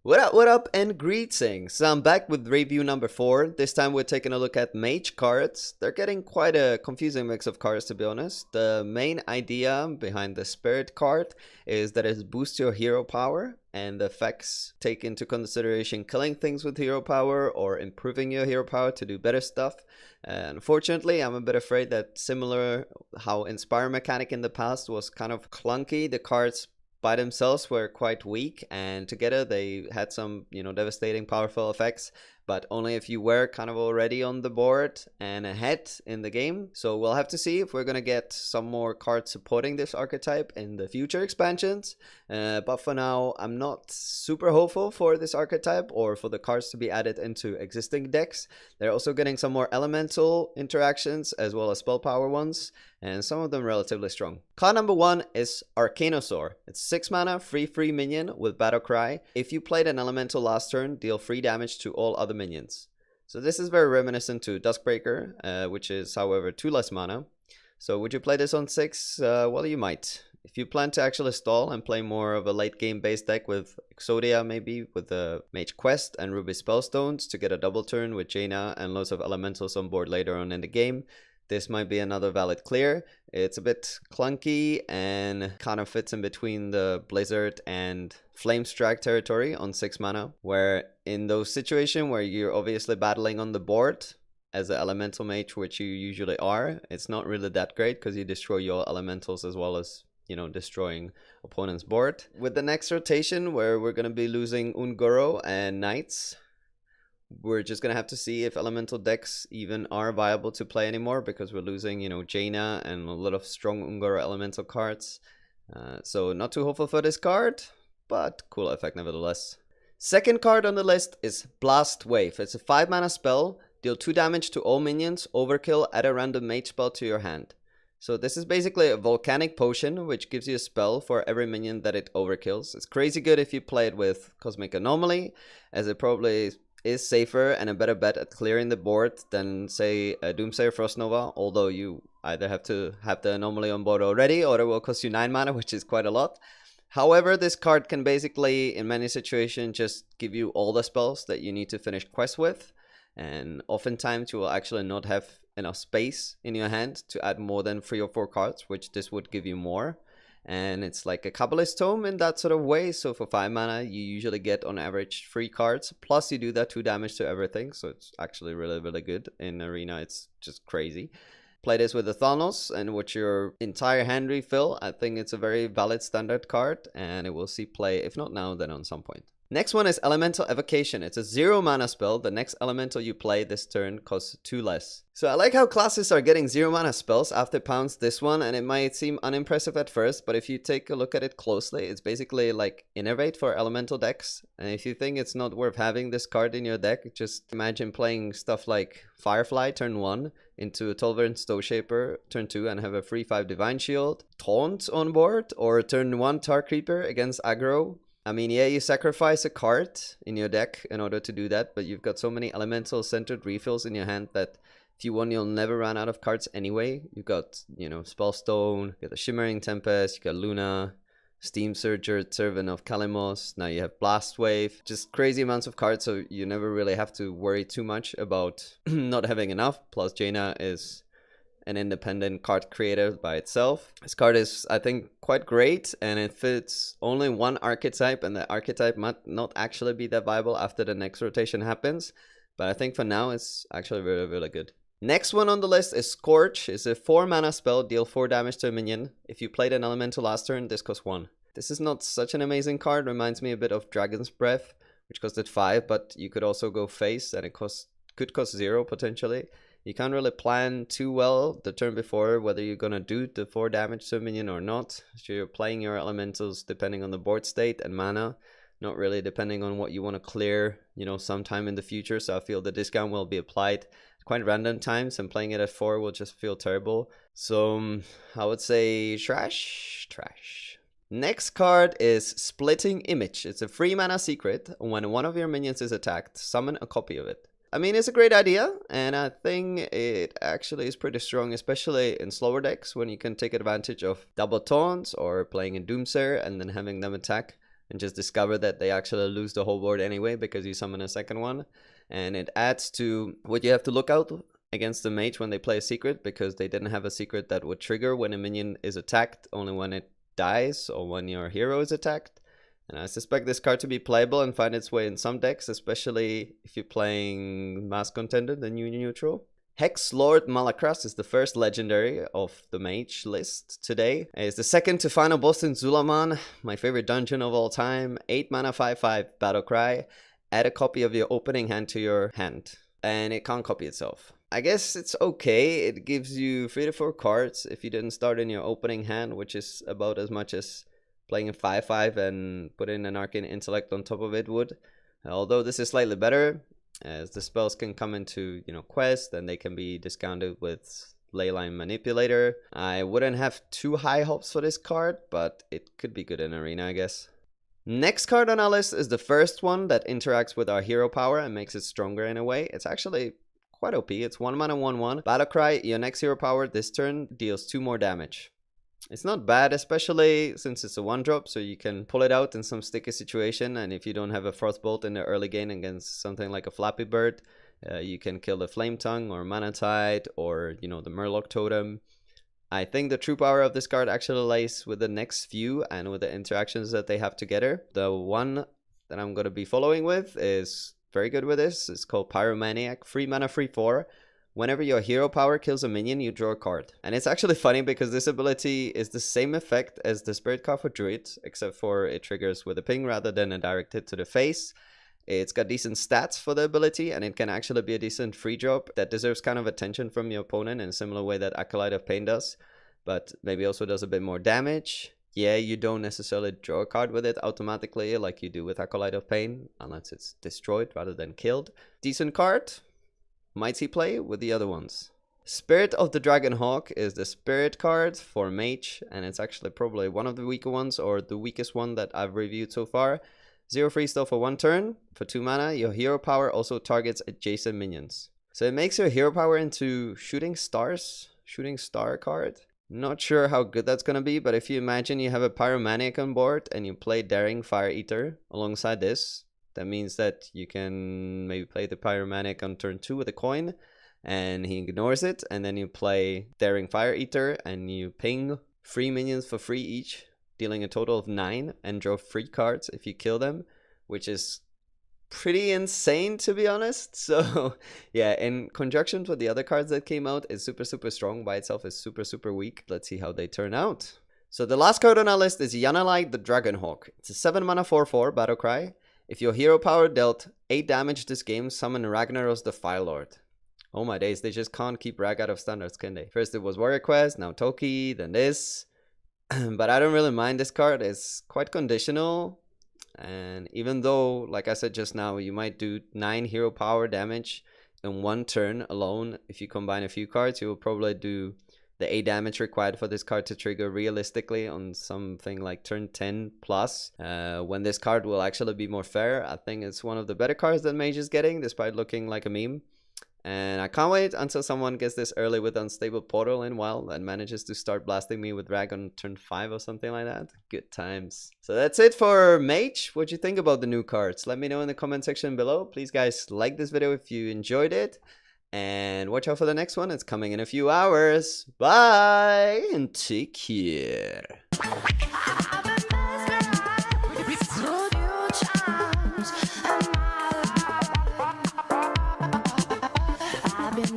What up, and greetings. So I'm back with review number 4. This time we're taking a look at Mage cards. They're getting quite a confusing mix of cards, to be honest. The main idea behind the Spirit card is that it boosts your hero power, and the effects take into consideration killing things with hero power or improving your hero power to do better stuff. Unfortunately, I'm a bit afraid that similar how Inspire mechanic in the past was kind of clunky, the cards by themselves were quite weak, and together they had some, devastating powerful effects, but only if you were kind of already on the board and ahead in the game. So we'll have to see if we're gonna get some more cards supporting this archetype in the future expansions, but for now I'm not super hopeful for this archetype or for the cards to be added into existing decks. They're also getting some more elemental interactions as well as spell power ones, and some of them relatively strong. Card number 1 is Arcana soar. It's 6 mana, free minion with Battle Cry. If you played an elemental last turn, deal 3 damage to all other minions. So this is very reminiscent to Duskbreaker, which is however 2 less mana. So would you play this on 6? Well, you might. If you plan to actually stall and play more of a late game based deck with Exodia, maybe with the Mage Quest and Ruby Spellstones to get a double turn with Jaina and loads of elementals on board later on in the game, this might be another valid clear. It's a bit clunky and kind of fits in between the Blizzard and Flame Strike territory on 6 mana, where in those situations where you're obviously battling on the board as an elemental mage, which you usually are, it's not really that great because you destroy your elementals as well as, destroying opponent's board. With the next rotation, where we're going to be losing Ungoro and Knights, we're just gonna have to see if elemental decks even are viable to play anymore, because we're losing, Jaina and a lot of strong Ungoro elemental cards. So not too hopeful for this card, but cool effect nevertheless. Second card on the list is Blast Wave. It's a 5 mana spell. Deal 2 damage to all minions. Overkill. Add a random mage spell to your hand. So this is basically a volcanic potion, which gives you a spell for every minion that it overkills. It's crazy good if you play it with Cosmic Anomaly, as it probably is safer and a better bet at clearing the board than, say, a Doomsayer Frostnova, although you either have to have the anomaly on board already or it will cost you 9 mana, which is quite a lot. However, this card can basically, in many situations, just give you all the spells that you need to finish quests with, and oftentimes you will actually not have enough space in your hand to add more than 3 or 4 cards, which this would give you more. And it's like a Kabbalist Tome in that sort of way. So for 5 mana, you usually get on average 3 cards. Plus you do that 2 damage to everything. So it's actually really good. In Arena, it's just crazy. Play this with the Thanos and with your entire hand refill. I think it's a very valid standard card, and it will see play, if not now, then on some point. Next one is Elemental Evocation. It's a 0 mana spell. The next elemental you play this turn costs 2 less. So I like how classes are getting 0 mana spells after pounds this one, and it might seem unimpressive at first, but if you take a look at it closely, it's basically like Innervate for elemental decks. And if you think it's not worth having this card in your deck, just imagine playing stuff like Firefly turn 1 into a Tolvern Stowshaper turn 2 and have a 3/5 Divine Shield, Taunt on board, or turn 1 Tar Creeper against aggro. I mean, yeah, you sacrifice a card in your deck in order to do that, but you've got so many elemental-centered refills in your hand that if you want, you'll never run out of cards anyway. You've got, Spellstone, you got the Shimmering Tempest, you got Luna, Steam Surger, Servant of Kalimos, now you have Blast Wave. Just crazy amounts of cards, so you never really have to worry too much about not having enough. Plus, Jaina is an independent card creator by itself. This card is, I think, quite great, and it fits only one archetype, and the archetype might not actually be that viable after the next rotation happens, but I think for now it's actually really good. Next one on the list is Scorch. It's a 4 mana spell, deal 4 damage to a minion. If you played an elemental last turn, this costs 1. This is not such an amazing card, reminds me a bit of Dragon's Breath, which costed 5, but you could also go face and it could cost 0 potentially. You can't really plan too well the turn before whether you're gonna do the 4 damage to a minion or not. So you're playing your elementals depending on the board state and mana, not really depending on what you want to clear, sometime in the future. So I feel the discount will be applied quite random times, and playing it at 4 will just feel terrible. So I would say trash. Next card is Splitting Image. It's a 3 mana secret. When one of your minions is attacked, summon a copy of it. I mean, it's a great idea, and I think it actually is pretty strong, especially in slower decks when you can take advantage of double taunts or playing a Doomsayer and then having them attack and just discover that they actually lose the whole board anyway because you summon a second one. And it adds to what you have to look out against the mage when they play a secret, because they didn't have a secret that would trigger when a minion is attacked, only when it dies or when your hero is attacked. And I suspect this card to be playable and find its way in some decks, especially if you're playing Mass Contender, the new neutral. Hex Lord Malakras is the first legendary of the mage list today. It's the second to final boss in Zulaman, my favorite dungeon of all time. 8 mana 5/5 battle cry. Add a copy of your opening hand to your hand, and it can't copy itself. I guess it's okay. It gives you 3 to 4 cards if you didn't start in your opening hand, which is about as much as playing a 5/5 and putting an Arcane Intellect on top of it would. Although this is slightly better, as the spells can come into, quest, and they can be discounted with Leyline Manipulator. I wouldn't have too high hopes for this card, but it could be good in Arena, I guess. Next card on our list is the first one that interacts with our hero power and makes it stronger in a way. It's actually quite OP. It's 1 mana 1/1. Battlecry, your next hero power this turn deals 2 more damage. It's not bad, especially since it's a 1-drop, so you can pull it out in some sticky situation, and if you don't have a Frostbolt in the early game against something like a Flappy Bird, you can kill the Flame Tongue or Mana Tide or, the Murloc Totem. I think the true power of this card actually lies with the next few and with the interactions that they have together. The one that I'm going to be following with is very good with this. It's called Pyromaniac, 3 mana 3/4. Whenever your hero power kills a minion, you draw a card. And it's actually funny because this ability is the same effect as the Spirit card for Druid, except for it triggers with a ping rather than a direct hit to the face. It's got decent stats for the ability, and it can actually be a decent free drop that deserves kind of attention from your opponent in a similar way that Acolyte of Pain does, but maybe also does a bit more damage. Yeah, you don't necessarily draw a card with it automatically like you do with Acolyte of Pain, unless it's destroyed rather than killed. Decent card. Might see play with the other ones. Spirit of the Dragonhawk is the spirit card for Mage, and it's actually probably one of the weaker ones, or the weakest one that I've reviewed so far. 0 free steal for 1 turn. For 2 mana, your hero power also targets adjacent minions. So it makes your hero power into shooting star card. Not sure how good that's gonna be, but if you imagine you have a Pyromaniac on board and you play Daring Fire Eater alongside this, that means that you can maybe play the Pyromaniac on turn 2 with a coin, and he ignores it, and then you play Daring Fire Eater, and you ping 3 minions for free each, dealing a total of 9, and draw 3 cards if you kill them, which is pretty insane, to be honest. So yeah, in conjunction with the other cards that came out, it's super strong. By itself is super weak. Let's see how they turn out. So the last card on our list is Yanalai the Dragonhawk. It's a 7 mana 4/4 Battlecry. If your hero power dealt 8 damage this game, summon Ragnaros the Firelord. Oh my days, they just can't keep Rag out of standards, can they? First it was Warrior Quest, now Toki, then this. But I don't really mind this card. It's quite conditional. And even though, like I said just now, you might do 9 hero power damage in 1 turn alone, if you combine a few cards, you will probably do the 8 damage required for this card to trigger realistically on something like turn 10 plus, when this card will actually be more fair. I think it's one of the better cards that Mage is getting, despite looking like a meme. And I can't wait until someone gets this early with Unstable Portal in Wild and manages to start blasting me with Rag on turn 5 or something like that. Good times. So that's it for Mage. What do you think about the new cards? Let me know in the comment section below. Please guys, like this video if you enjoyed it. And watch out for the next one. It's coming in a few hours. Bye and take care. I've been